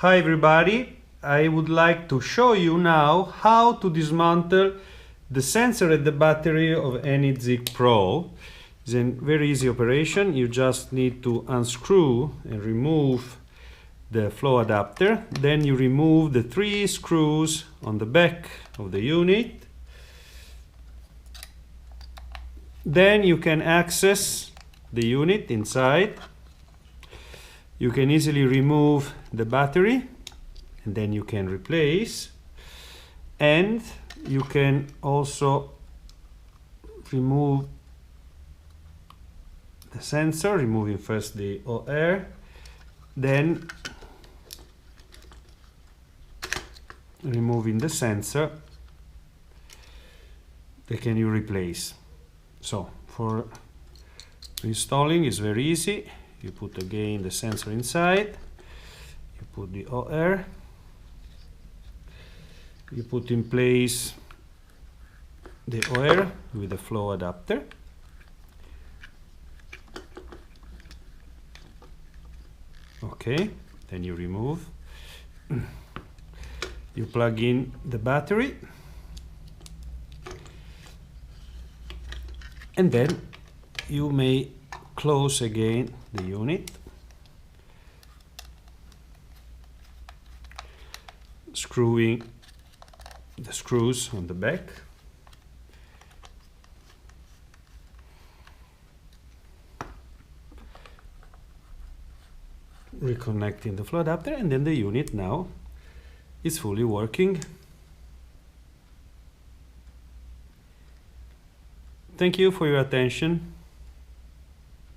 Hi everybody, I would like to show you now how to dismantle the sensor and the battery of any ZIG Pro. It's a very easy operation. You just need to unscrew and remove the flow adapter. Then you remove the 3 screws on the back of the unit. Then you can access the unit inside. You can easily remove the battery and then you can replace, and you can also remove the sensor, removing first the OR, then removing the sensor. Then can you replace. So for installing is very easy. You put again the sensor inside, you put the OR, you put in place the OR with the flow adapter. Okay, then you remove. You plug in the battery, and then you may close again the unit, screwing the screws on the back, reconnecting the flow adapter, and then the unit now is fully working. Thank you for your attention.